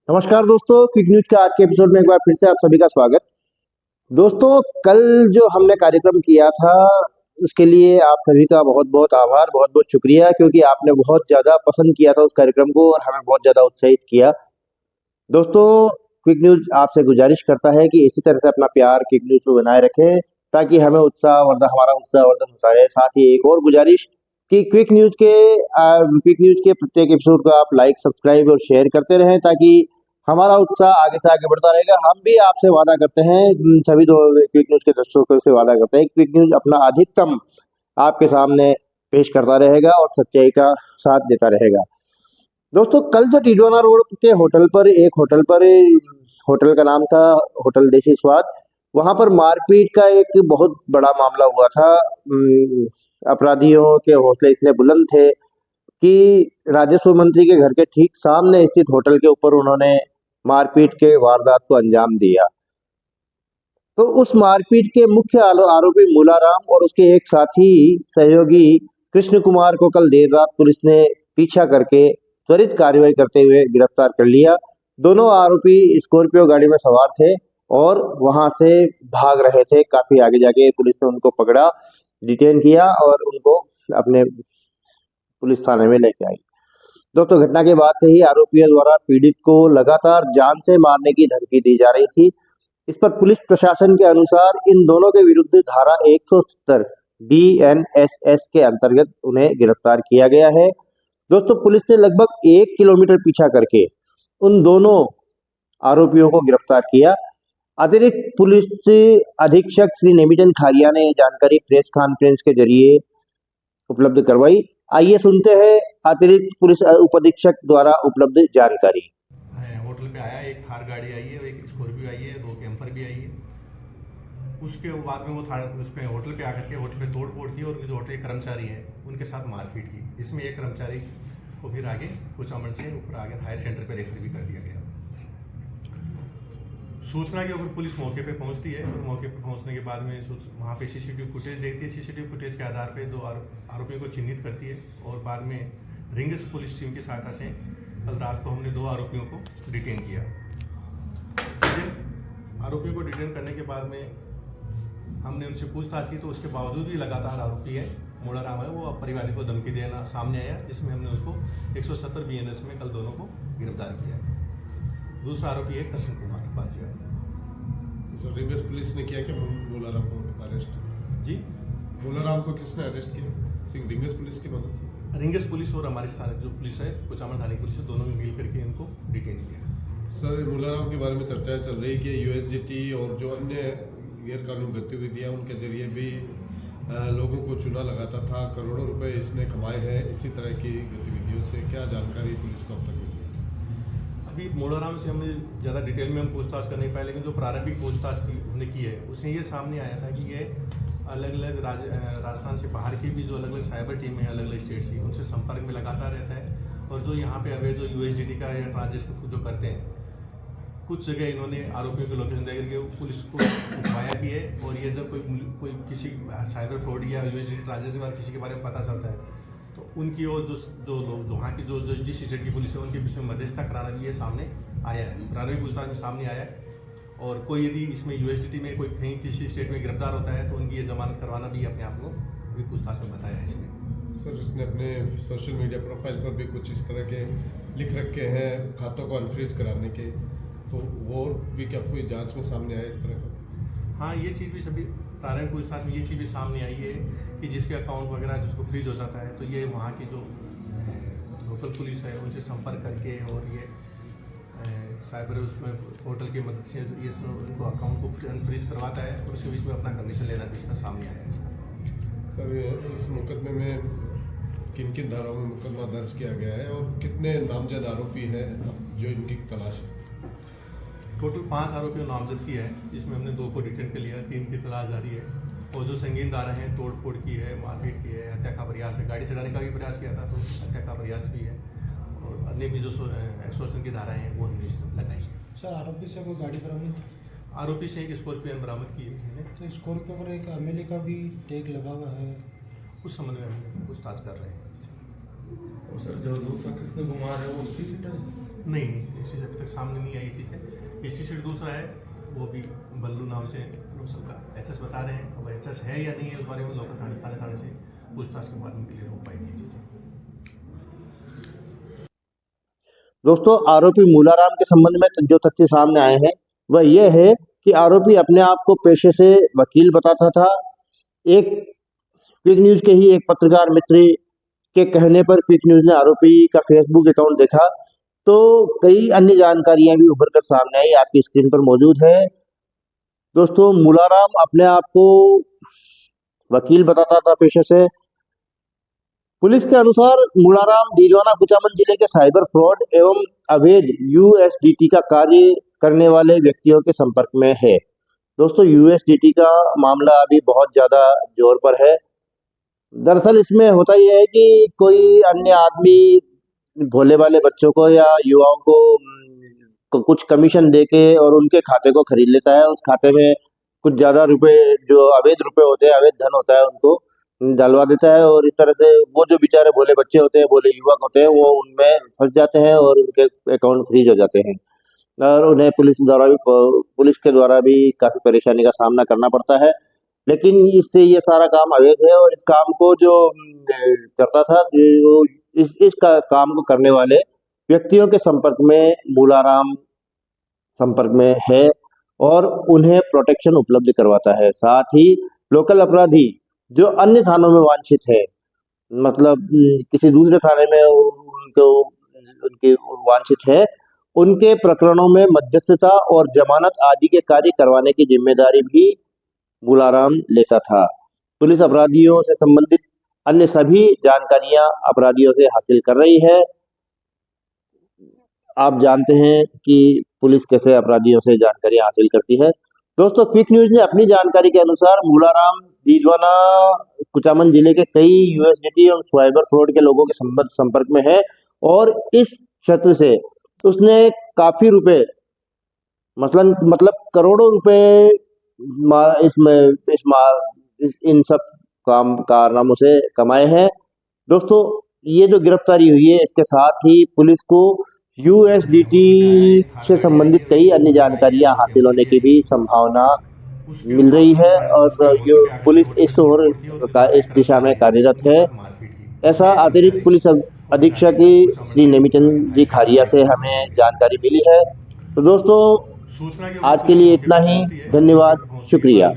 नमस्कार दोस्तों, quick news के आज के एपिसोड में एक बार फिर से आप सभी का स्वागत। दोस्तों, कल जो हमने कार्यक्रम किया था उसके लिए आप सभी का बहुत बहुत आभार, बहुत बहुत शुक्रिया, क्योंकि आपने बहुत ज़्यादा पसंद किया था उस कार्यक्रम को और हमें बहुत ज़्यादा उत्साहित किया। दोस्तों, क्विक न्यूज आपसे गुजारिश करता है कि इसी तरह से अपना प्यार क्विक न्यूज को बनाए रखें ताकि हमें हमारा उत्साहवर्धन होता है। साथ ही एक और गुजारिश कि क्विक न्यूज के प्रत्येक एपिसोड को आप लाइक, सब्सक्राइब और शेयर करते रहें ताकि हमारा उत्साह आगे से आगे बढ़ता रहेगा। हम भी आपसे वादा करते हैं, सभी दो क्विक न्यूज के दर्शकों से वादा करते हैं, क्विक न्यूज अपना अधिकतम आपके सामने पेश करता रहेगा और सच्चाई का साथ देता रहेगा। दोस्तों, कल जो टिडवाना रोड के होटल का नाम था होटल देसी स्वाद, वहां पर मारपीट का एक बहुत बड़ा मामला हुआ था। अपराधियों के हौसले इतने बुलंद थे कि राजस्व मंत्री के घर के ठीक सामने स्थित होटल के ऊपर उन्होंने मारपीट के वारदात को अंजाम दिया। तो उस मारपीट के मुख्य आरोपी मूलाराम और उसके एक साथी सहयोगी कृष्ण कुमार को कल देर रात पुलिस ने पीछा करके त्वरित कार्रवाई करते हुए गिरफ्तार कर लिया। दोनों आरोपी स्कॉर्पियो गाड़ी में सवार थे और वहां से भाग रहे थे। काफी आगे जाके पुलिस ने उनको पकड़ा, डिटेन किया और उनको अपने पुलिस थाने में लेके आई। दोस्तों, घटना के बाद से ही आरोपियों द्वारा पीड़ित को लगातार जान से मारने की धमकी दी जा रही थी। इस पर पुलिस प्रशासन के अनुसार इन दोनों के विरुद्ध धारा 170 BNSS के अंतर्गत उन्हें गिरफ्तार किया गया है। दोस्तों, पुलिस ने लगभग 1 किलोमीटर पीछा करके उन दोनों आरोपियों को गिरफ्तार किया। अतिरिक्त पुलिस अधीक्षक श्री नेमिचंद खारिया ने यह जानकारी प्रेस कॉन्फ्रेंस के जरिए उपलब्ध करवाई। आइए सुनते हैं अतिरिक्त पुलिस उप अधीक्षक द्वारा उपलब्ध जानकारी। होटल पे आया, एक थार गाड़ी आई है, एक स्कॉर्पियो आई है, 2 कैंपर भी आई है। उसके बाद में वो उसमें होटल पे आकर के होटल पे तोड़ फोड़ की और जो होटल के कर्मचारी हैं उनके साथ मारपीट की। इसमें एक कर्मचारी को फिर आगे कुचामण से ऊपर आगे हायर सेंटर पे रेफर भी कर दिया गया। सूचना के ऊपर पुलिस मौके पे पहुंचती है और मौके पे पहुंचने के बाद में वहाँ पे सीसीटीवी फुटेज देखती है। सीसीटीवी फुटेज के आधार पे 2 आरोपियों को चिन्हित करती है और बाद में रिंग्स पुलिस टीम की सहायता से कल रात को हमने 2 आरोपियों को डिटेन किया। आरोपियों को डिटेन करने के बाद में हमने उनसे पूछताछ की तो उसके बावजूद भी लगातार आरोपी है मूलाराम है वो परिवार को धमकी देना सामने आया, जिसमें हमने उसको 170 BNS में कल दोनों को गिरफ्तार किया। दूसरा आरोपी है कृष्ण कुमार बाजिया। रिंगस पुलिस ने किया कि मूलाराम को अरेस्ट? जी, मूलाराम को किसने अरेस्ट किया? रिंगस पुलिस की मदद से? रिंगस पुलिस और हमारी स्थानीय जो पुलिस है कुचामण थाने पुलिस है, दोनों ने मिल करके इनको डिटेन किया। सर, मूलाराम के बारे में चर्चाएं चल रही कि USDT और जो अन्य गैर कानूनी गतिविधियां उनके जरिए भी लोगों को चुना लगाता था, करोड़ों रुपए इसने कमाए हैं इसी तरह की गतिविधियों से। क्या जानकारी पुलिस को अब तक मिली? अभी मूलाराम से हमने ज़्यादा डिटेल में हम पूछताछ कर नहीं पाए, लेकिन जो प्रारंभिक पूछताछ हमने की है उसमें ये सामने आया था कि ये अलग अलग राजस्थान से बाहर की भी जो अलग अलग साइबर टीम है अलग अलग स्टेट की, उनसे संपर्क में लगातार रहता है। और जो यहाँ पे अभी जो USDT का या ट्रांजेक्शन जो करते हैं, कुछ जगह इन्होंने आरोपियों की लोकेशन दे करके पुलिस को उठाया भी है। और ये जब कोई किसी साइबर फ्रॉड या USDT ट्रांजेक्शन किसी के बारे में पता चलता है तो उनकी और जो वहाँ की जो जिस स्टेट की पुलिस है उनके बीच में मध्यस्थता कराना भी ये सामने आया है, प्रारंभिक पूछताछ में सामने आया है। और कोई यदि इसमें USDT में कोई कहीं किसी स्टेट में गिरफ्तार होता है तो उनकी ये जमानत करवाना भी अपने आप को अभी पूछताछ में बताया है इसने। सर, इसने अपने सोशल मीडिया प्रोफाइल पर भी कुछ इस तरह के लिख रखे हैं खातों को अनफ्रीज कराने के, तो वो भी क्या कोई जांच में सामने आया इस तरह का? हाँ, ये चीज़ भी सभी प्रारंभिक पूछताछ में ये चीज़ भी सामने आई है कि जिसके अकाउंट वगैरह जिसको फ्रीज हो जाता है तो ये वहाँ की जो लोकल पुलिस है उनसे संपर्क करके और ये साइबर उसमें पोर्टल की मदद से ये उनको अकाउंट को अनफ्रीज करवाता है और उसके बीच में अपना कमीशन लेना भी इसमें सामने आया है। सर, इस मुकदमे में किन किन धाराओं में मुकदमा दर्ज किया गया है और कितने नामजद आरोपी हैं जो इनकी तलाश है? टोटल 5 आरोपियों नामजद किया है, जिसमें हमने 2 को डिटेन कर लिया है, 3 की तलाश जारी है। और जो संगीन धारा हैं, तोड़ फोड़ की है, मारपीट की है, हत्या का प्रयास है, गाड़ी चढ़ाने का भी प्रयास किया था तो हत्या का प्रयास भी है और अन्य भी जो एक्सटॉर्शन की धाराएं हैं वो हमने इसमें लगाई है। सर, आरोपी से कोई गाड़ी बरामद? आरोपी से एक स्कॉर्पियो बरामद की है। तो स्कॉर्पियो पर एक MLA का भी टैग लगा हुआ है। उस संबंध में हम पूछताछ कर रहे हैं। और सर जो दूसरा किसने घुमा रहा है वो उसी सीटर है? नहीं इस चीज़ अभी तक सामने नहीं आई चीज़ है। इस चीज़ दूसरा है वो भी बल्लू नाम से रोसल का एचएस बता रहे हैं। अब एचएस है या नहीं है उस बारे में लोकल थाने से पूछताछ के बाद में क्लियर हो पाएगी चीज़ें। दोस्तों, आरोपी मूलाराम के संबंध में जो तथ्य सामने आए हैं वह यह है कि आरोपी अपने आप को पेशे से वकील बताता था। एक क्विक न्यूज के ही एक पत्रकार मित्र के कहने पर क्विक न्यूज ने आरोपी का फेसबुक अकाउंट देखा तो कई अन्य जानकारियां भी उभर कर सामने आई, आपकी स्क्रीन पर मौजूद है। दोस्तों, मूलाराम अपने आप को वकील बताता था पेशे से। पुलिस के अनुसार मूलाराम डीडवाना कुचामन जिले के साइबर फ्रॉड एवं अवैध यूएसडीटी का कार्य करने वाले व्यक्तियों के संपर्क में है। दोस्तों, यूएसडीटी का मामला अभी बहुत ज़्यादा जोर पर है। दरअसल इसमें होता यह है कि कोई अन्य आदमी भोले वाले बच्चों को या युवाओं को कुछ कमीशन देके और उनके खाते को खरीद लेता है। उस खाते में कुछ ज़्यादा रुपए, जो अवैध रुपए होते हैं, अवैध धन होता है, उनको डलवा देता है और इस तरह से वो जो बेचारे भोले बच्चे होते हैं, भोले युवक होते हैं, वो उनमें फंस जाते हैं और उनके अकाउंट फ्रीज हो जाते हैं और उन्हें पुलिस के द्वारा भी काफ़ी परेशानी का सामना करना पड़ता है। लेकिन इससे ये सारा काम अवैध है और इस काम को जो करता था, जो इस काम को करने वाले व्यक्तियों के संपर्क में मूलाराम संपर्क में है और उन्हें प्रोटेक्शन उपलब्ध करवाता है। साथ ही लोकल अपराधी जो अन्य थानों में वांछित है, मतलब किसी दूसरे थाने में उनके वांछित है, उनके प्रकरणों में मध्यस्थता और जमानत आदि के कार्य करवाने की जिम्मेदारी भी मूलाराम लेता था। पुलिस अपराधियों से संबंधित अन्य सभी जानकारियां अपराधियों से हासिल कर रही है। आप जानते हैं कि पुलिस कैसे अपराधियों से जानकारियां हासिल करती है। दोस्तों, क्विक न्यूज ने अपनी जानकारी के अनुसार मूलाराम डीडवाना कुचामन जिले के कई यूएसडीटी और साइबर फ्रॉड के लोगों के संपर्क में है और इस क्षेत्र से उसने काफी रुपए, मतलब करोड़ों रुपए इन सब कारनामों से कमाए हैं। दोस्तों, ये जो गिरफ्तारी हुई है, इसके साथ ही पुलिस को यूएसडीटी से संबंधित कई अन्य जानकारियां हासिल होने की भी संभावना मिल रही है और जो पुलिस इस दिशा में कार्यरत है। ऐसा अतिरिक्त पुलिस अधीक्षक श्री नेमीचंद जी खारिया से हमें जानकारी मिली है। तो दोस्तों, आज के लिए इतना ही। धन्यवाद, शुक्रिया।